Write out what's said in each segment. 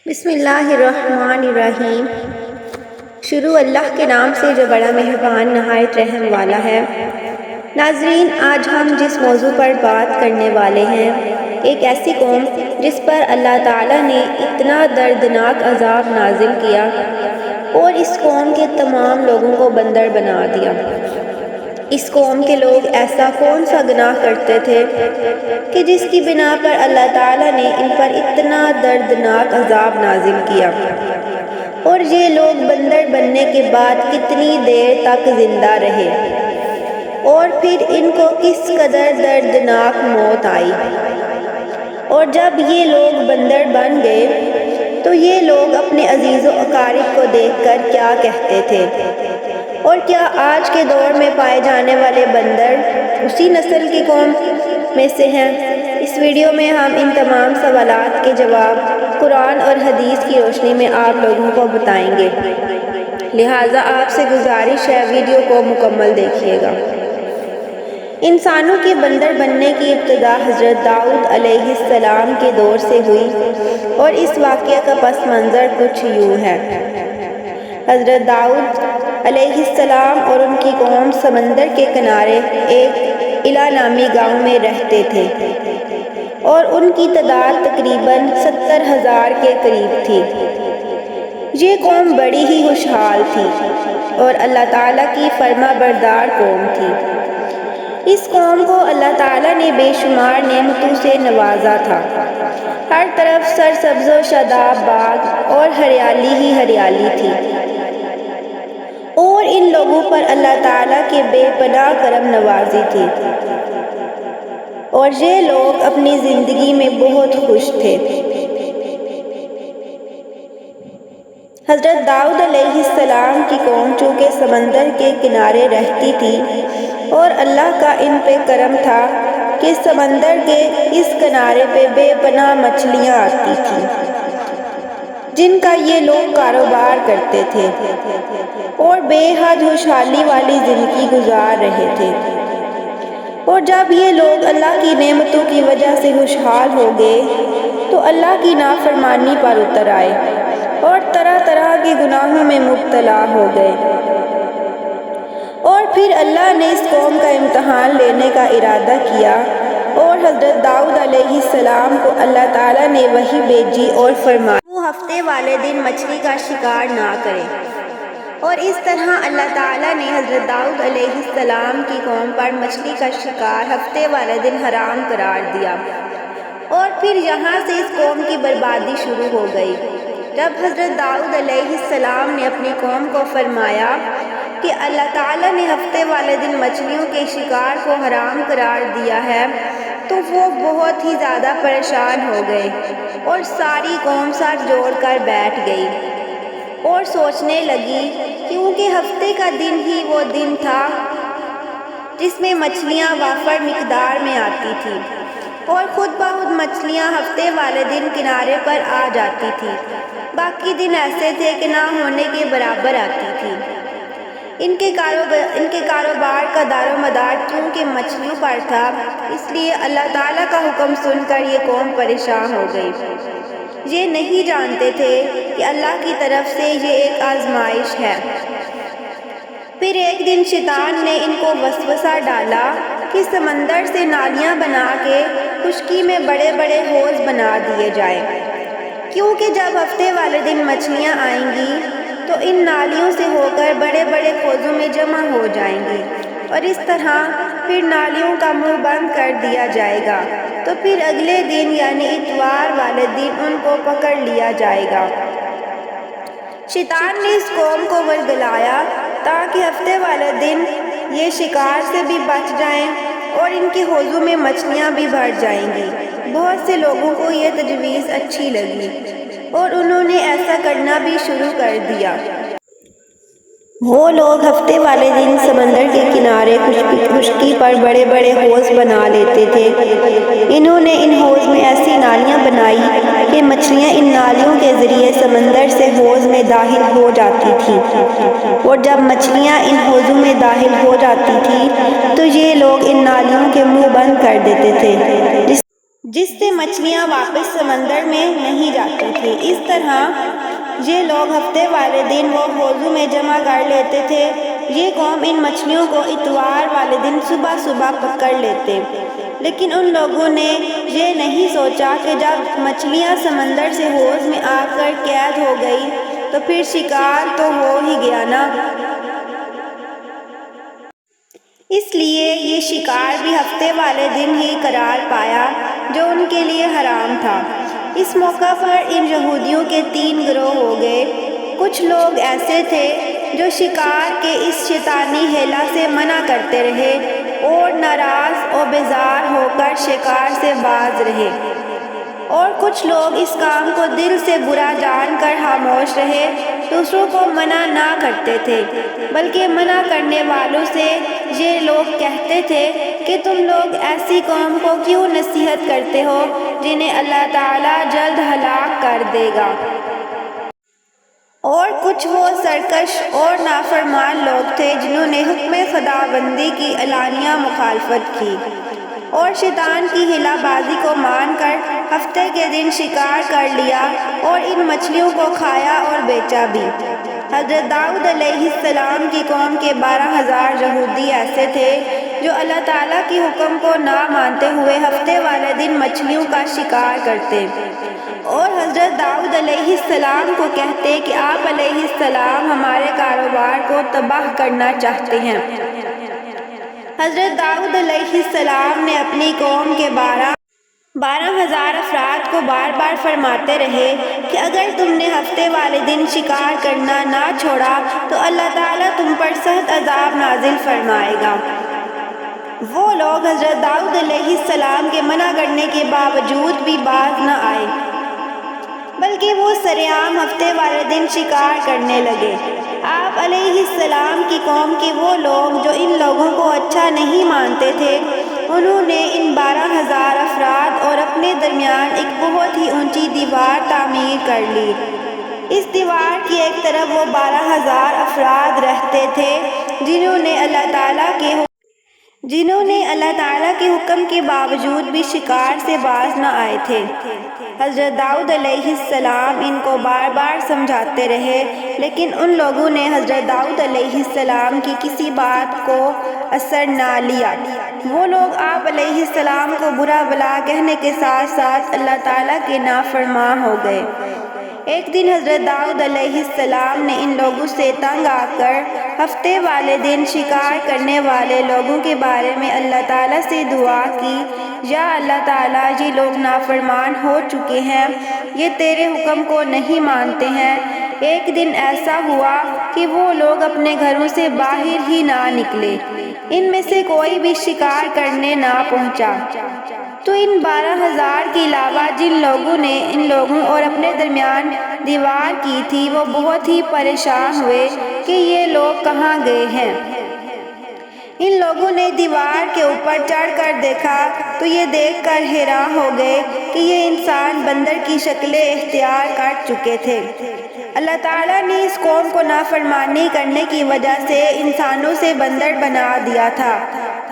بسم اللہ الرحمن الرحیم۔ شروع اللہ کے نام سے جو بڑا مہربان نہایت رحم والا ہے۔ ناظرین، آج ہم جس موضوع پر بات کرنے والے ہیں، ایک ایسی قوم جس پر اللہ تعالیٰ نے اتنا دردناک عذاب نازل کیا اور اس قوم کے تمام لوگوں کو بندر بنا دیا۔ اس قوم کے لوگ ایسا کون سا گناہ کرتے تھے کہ جس کی بنا پر اللہ تعالیٰ نے ان پر اتنا دردناک عذاب نازل کیا، اور یہ لوگ بندر بننے کے بعد کتنی دیر تک زندہ رہے، اور پھر ان کو کس قدر دردناک موت آئی۔ اور جب یہ لوگ بندر بن گئے تو یہ لوگ اپنے عزیز و اقارب کو دیکھ کر کیا کہتے تھے؟ اور کیا آج کے دور میں پائے جانے والے بندر اسی نسل کی قوم میں سے ہیں؟ اس ویڈیو میں ہم ان تمام سوالات کے جواب قرآن اور حدیث کی روشنی میں آپ لوگوں کو بتائیں گے، لہٰذا آپ سے گزارش ہے ویڈیو کو مکمل دیکھیے گا۔ انسانوں کے بندر بننے کی ابتدا حضرت داؤد علیہ السلام کے دور سے ہوئی، اور اس واقعہ کا پس منظر کچھ یوں ہے۔ حضرت داؤد علیہ السلام اور ان کی قوم سمندر کے کنارے ایک ایلا نامی گاؤں میں رہتے تھے، اور ان کی تعداد تقریباً 70,000 کے قریب تھی۔ یہ قوم بڑی ہی خوشحال تھی اور اللہ تعالیٰ کی فرما بردار قوم تھی۔ اس قوم کو اللہ تعالیٰ نے بے شمار نعمتوں سے نوازا تھا۔ ہر طرف سرسبز و شاداب باغ اور ہریالی ہی ہریالی تھی، اور ان لوگوں پر اللہ تعالیٰ کے بے پناہ کرم نوازی تھی، اور یہ لوگ اپنی زندگی میں بہت خوش تھے۔ حضرت داؤد علیہ السلام کی قوم چونکہ سمندر کے کنارے رہتی تھی، اور اللہ کا ان پہ کرم تھا کہ سمندر کے اس کنارے پہ بے پناہ مچھلیاں آتی تھیں، جن کا یہ لوگ کاروبار کرتے تھے اور بے حد خوشحالی والی زندگی گزار رہے تھے۔ اور جب یہ لوگ اللہ کی نعمتوں کی وجہ سے خوشحال ہو گئے تو اللہ کی نافرمانی پر اتر آئے اور طرح طرح کے گناہوں میں مبتلا ہو گئے۔ اور پھر اللہ نے اس قوم کا امتحان لینے کا ارادہ کیا، اور حضرت داؤد علیہ السلام کو اللہ تعالیٰ نے وحی بھیجی اور فرمایا وہ ہفتے والے دن مچھلی کا شکار نہ کرے۔ اور اس طرح اللہ تعالیٰ نے حضرت داؤد علیہ السلام کی قوم پر مچھلی کا شکار ہفتے والے دن حرام قرار دیا، اور پھر یہاں سے اس قوم کی بربادی شروع ہو گئی۔ جب حضرت داؤد علیہ السلام نے اپنی قوم کو فرمایا کہ اللہ تعالیٰ نے ہفتے والے دن مچھلیوں کے شکار کو حرام قرار دیا ہے، تو وہ بہت ہی زیادہ پریشان ہو گئے، اور ساری قوم سر جوڑ کر بیٹھ گئی اور سوچنے لگی، کیونکہ ہفتے کا دن ہی وہ دن تھا جس میں مچھلیاں وافر مقدار میں آتی تھیں، اور خود بخود مچھلیاں ہفتے والے دن کنارے پر آ جاتی تھی۔ باقی دن ایسے تھے کہ نہ ہونے کے برابر آتی تھی۔ ان کے کاروبار کا دار و مدار کیونکہ مچھلیوں پر تھا، اس لیے اللہ تعالیٰ کا حکم سن کر یہ قوم پریشان ہو گئی۔ یہ نہیں جانتے تھے کہ اللہ کی طرف سے یہ ایک آزمائش ہے۔ پھر ایک دن شیطان نے ان کو وسوسہ ڈالا کہ سمندر سے نالیاں بنا کے خشکی میں بڑے بڑے حوض بنا دیے جائیں، کیونکہ جب ہفتے والے دن مچھلیاں آئیں گی تو ان نالیوں سے ہو کر بڑے بڑے حوضوں میں جمع ہو جائیں گی، اور اس طرح پھر نالیوں کا منہ بند کر دیا جائے گا، تو پھر اگلے دن یعنی اتوار والے دن ان کو پکڑ لیا جائے گا۔ شیطان نے اس قوم کو ورگلایا تاکہ ہفتے والے دن یہ شکار سے بھی بچ جائیں اور ان کے حوضوں میں مچھلیاں بھی بھر جائیں گی۔ بہت سے لوگوں کو یہ تجویز اچھی لگی، اور انہوں نے ایسا کرنا بھی شروع کر دیا۔ وہ لوگ ہفتے والے دن سمندر کے کنارے خشکی پر بڑے بڑے حوض بنا لیتے تھے۔ انہوں نے ان حوض میں ایسی نالیاں بنائی کہ مچھلیاں ان نالیوں کے ذریعے سمندر سے حوض میں داخل ہو جاتی تھیں، اور جب مچھلیاں ان حوضوں میں داخل ہو جاتی تھیں تو یہ لوگ ان نالیوں کے منہ بند کر دیتے تھے، جس سے مچھلیاں واپس سمندر میں نہیں جاتی تھیں۔ اس طرح یہ لوگ ہفتے والے دن وہ حوض میں جمع کر لیتے تھے۔ یہ قوم ان مچھلیوں کو اتوار والے دن صبح صبح پکڑ لیتے، لیکن ان لوگوں نے یہ نہیں سوچا کہ جب مچھلیاں سمندر سے حوض میں آ کر قید ہو گئی تو پھر شکار تو ہو ہی گیا نا۔ اس لیے یہ شکار بھی ہفتے والے دن ہی قرار پایا جو ان کے لیے حرام تھا۔ اس موقع پر ان یہودیوں کے 3 گروہ ہو گئے۔ کچھ لوگ ایسے تھے جو شکار کے اس شیطانی ہیلا سے منع کرتے رہے اور ناراض و بیزار ہو کر شکار سے باز رہے، اور کچھ لوگ اس کام کو دل سے برا جان کر خاموش رہے، دوسروں کو منع نہ کرتے تھے، بلکہ منع کرنے والوں سے یہ لوگ کہتے تھے کہ تم لوگ ایسی قوم کو کیوں نصیحت کرتے ہو جنہیں اللہ تعالیٰ جلد ہلاک کر دے گا۔ اور کچھ وہ سرکش اور نافرمان لوگ تھے جنہوں نے حکم خداوندی کی علانیہ مخالفت کی اور شیطان کی ہیلا بازی کو مان کر ہفتے کے دن شکار کر لیا اور ان مچھلیوں کو کھایا اور بیچا بھی۔ حضرت داؤد علیہ السلام کی قوم کے 12,000 یہودی ایسے تھے جو اللہ تعالیٰ کے حکم کو نہ مانتے ہوئے ہفتے والے دن مچھلیوں کا شکار کرتے اور حضرت داؤد علیہ السلام کو کہتے کہ آپ علیہ السلام ہمارے کاروبار کو تباہ کرنا چاہتے ہیں۔ حضرت داؤد علیہ السلام نے اپنی قوم کے 12,000 افراد کو بار بار فرماتے رہے کہ اگر تم نے ہفتے والے دن شکار کرنا نہ چھوڑا تو اللہ تعالیٰ تم پر سخت عذاب نازل فرمائے گا۔ وہ لوگ حضرت داؤد علیہ السلام کے منع کرنے کے باوجود بھی باز نہ آئے، بلکہ وہ سرعام ہفتے والے دن شکار کرنے لگے۔ آپ علیہ السلام کی قوم کے وہ لوگ جو ان لوگوں کو اچھا نہیں مانتے تھے، انہوں نے ان 12,000 افراد اور اپنے درمیان ایک بہت ہی اونچی دیوار تعمیر کر لی۔ اس دیوار کی ایک طرف وہ 12,000 افراد رہتے تھے جنہوں نے اللہ تعالیٰ کے حکم کے باوجود بھی شکار سے باز نہ آئے تھے۔ حضرت داؤد علیہ السلام ان کو بار بار سمجھاتے رہے، لیکن ان لوگوں نے حضرت داؤد علیہ السلام کی کسی بات کو اثر نہ لیا۔ وہ لوگ آپ علیہ السلام کو برا بھلا کہنے کے ساتھ ساتھ اللہ تعالیٰ کے نافرماں ہو گئے۔ ایک دن حضرت داؤد علیہ السلام نے ان لوگوں سے تنگ آ کر ہفتے والے دن شکار کرنے والے لوگوں کے بارے میں اللہ تعالیٰ سے دعا کی، یا اللہ تعالیٰ یہ لوگ نافرمان ہو چکے ہیں، یہ تیرے حکم کو نہیں مانتے ہیں۔ ایک دن ایسا ہوا کہ وہ لوگ اپنے گھروں سے باہر ہی نہ نکلے، ان میں سے کوئی بھی شکار کرنے نہ پہنچا۔ تو ان 12,000 کے علاوہ جن لوگوں نے ان لوگوں اور اپنے درمیان دیوار کی تھی وہ بہت ہی پریشان ہوئے کہ یہ لوگ کہاں گئے ہیں۔ ان لوگوں نے دیوار کے اوپر چڑھ کر دیکھا تو یہ دیکھ کر حیران ہو گئے کہ یہ انسان بندر کی شکلیں اختیار کر چکے تھے۔ اللہ تعالیٰ نے اس قوم کو نافرمانی کرنے کی وجہ سے انسانوں سے بندر بنا دیا تھا۔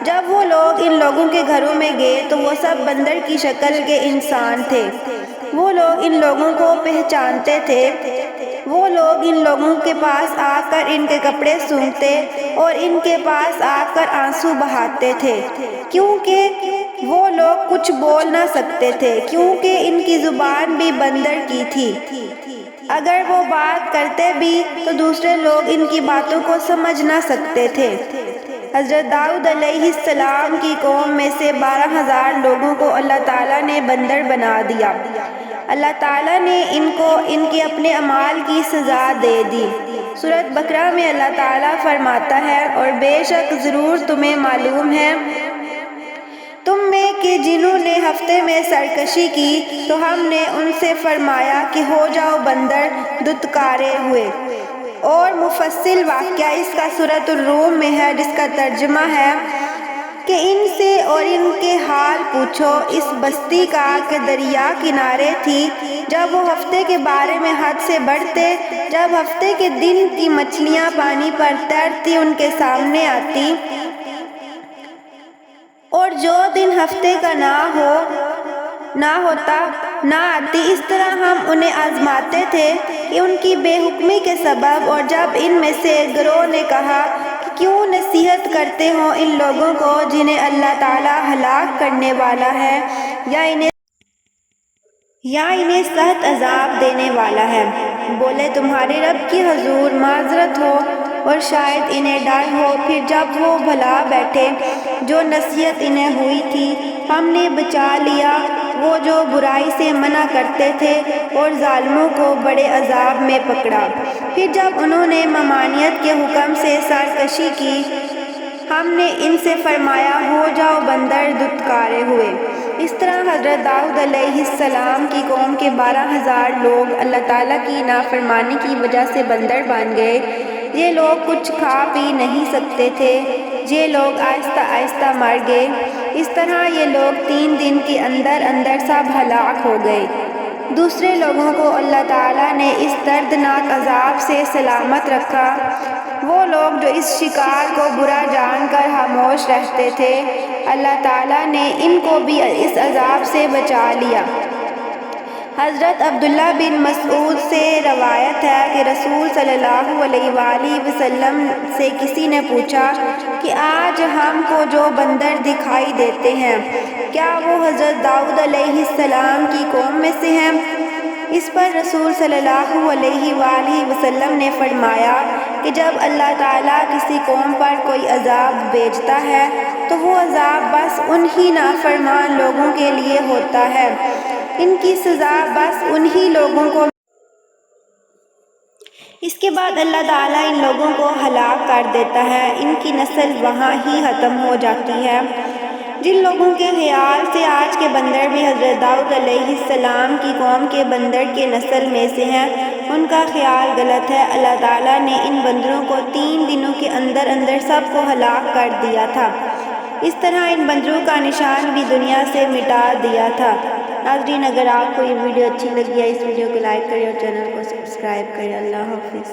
جب وہ لوگ ان لوگوں کے گھروں میں گئے تو وہ سب بندر کی شکل کے انسان تھے۔ وہ لوگ ان لوگوں کو پہچانتے تھے۔ وہ لوگ ان لوگوں کے پاس آ کر ان کے کپڑے سونگھتے اور ان کے پاس آ کر آنسو بہاتے تھے، کیونکہ وہ لوگ کچھ بول نہ سکتے تھے، کیونکہ ان کی زبان بھی بندر کی تھی۔ اگر وہ بات کرتے بھی تو دوسرے لوگ ان کی باتوں کو سمجھ نہ سکتے تھے۔ حضرت داؤد علیہ السلام کی قوم میں سے 12,000 لوگوں کو اللہ تعالیٰ نے بندر بنا دیا۔ اللہ تعالیٰ نے ان کو ان کے اپنے اعمال کی سزا دے دی۔ سورۃ بقرہ میں اللہ تعالیٰ فرماتا ہے، اور بے شک ضرور تمہیں معلوم ہے تم میں کہ جنہوں نے ہفتے میں سرکشی کی تو ہم نے ان سے فرمایا کہ ہو جاؤ بندر دھتکارے ہوئے۔ اور مفصل واقعہ اس کا سورۃ الروم میں ہے، جس کا ترجمہ ہے کہ ان سے اور ان کے حال پوچھو اس بستی کا کہ دریا کنارے تھی، جب وہ ہفتے کے بارے میں حد سے بڑھتے، جب ہفتے کے دن کی مچھلیاں پانی پر تیرتی ان کے سامنے آتی، اور جو دن ہفتے کا نہ ہو نہ ہوتا نہ آتی۔ اس طرح ہم انہیں آزماتے تھے کہ ان کی بے حکمی کے سبب، اور جب ان میں سے ایک گروہ نے کہا کہ کیوں نصیحت کرتے ہو ان لوگوں کو جنہیں اللہ تعالیٰ ہلاک کرنے والا ہے یا انہیں سخت عذاب دینے والا ہے، بولے تمہارے رب کی حضور معذرت ہو اور شاید انہیں ڈر ہو۔ پھر جب وہ بھلا بیٹھے جو نصیحت انہیں ہوئی تھی، ہم نے بچا لیا وہ جو برائی سے منع کرتے تھے اور ظالموں کو بڑے عذاب میں پکڑا۔ پھر جب انہوں نے ممانعت کے حکم سے سرکشی کی، ہم نے ان سے فرمایا ہو جاؤ بندر دھتکارے ہوئے۔ اس طرح حضرت داؤد علیہ السلام کی قوم کے 12,000 لوگ اللہ تعالیٰ کی نافرمانی کی وجہ سے بندر بن گئے۔ یہ لوگ کچھ کھا پی نہیں سکتے تھے، یہ لوگ آہستہ آہستہ مر گئے۔ اس طرح یہ لوگ 3 دن کے اندر اندر سب ہلاک ہو گئے۔ دوسرے لوگوں کو اللہ تعالیٰ نے اس دردناک عذاب سے سلامت رکھا، وہ لوگ جو اس شکار کو برا جان کر خاموش رہتے تھے، اللہ تعالیٰ نے ان کو بھی اس عذاب سے بچا لیا۔ حضرت عبداللہ بن مسعود سے روایت ہے کہ رسول صلی اللہ علیہ وآلہ وسلم سے کسی نے پوچھا کہ آج ہم کو جو بندر دکھائی دیتے ہیں، کیا وہ حضرت داؤد علیہ السلام کی قوم میں سے ہیں؟ اس پر رسول صلی اللہ علیہ وآلہ وسلم نے فرمایا کہ جب اللہ تعالیٰ کسی قوم پر کوئی عذاب بھیجتا ہے تو وہ عذاب بس انہی نافرمان لوگوں کے لیے ہوتا ہے، ان کی سزا بس انہی لوگوں کو۔ اس کے بعد اللہ تعالیٰ ان لوگوں کو ہلاک کر دیتا ہے، ان کی نسل وہاں ہی ختم ہو جاتی ہے۔ جن لوگوں کے خیال سے آج کے بندر بھی حضرت داؤد علیہ السلام کی قوم کے بندر کے نسل میں سے ہیں، ان کا خیال غلط ہے۔ اللہ تعالیٰ نے ان بندروں کو 3 دنوں کے اندر اندر سب کو ہلاک کر دیا تھا، اس طرح ان بندروں کا نشان بھی دنیا سے مٹا دیا تھا۔ ناظرین، اگر آپ کو یہ ویڈیو اچھی لگی ہے اس ویڈیو کو لائک کریں اور چینل کو سبسکرائب کریں۔ اللہ حافظ۔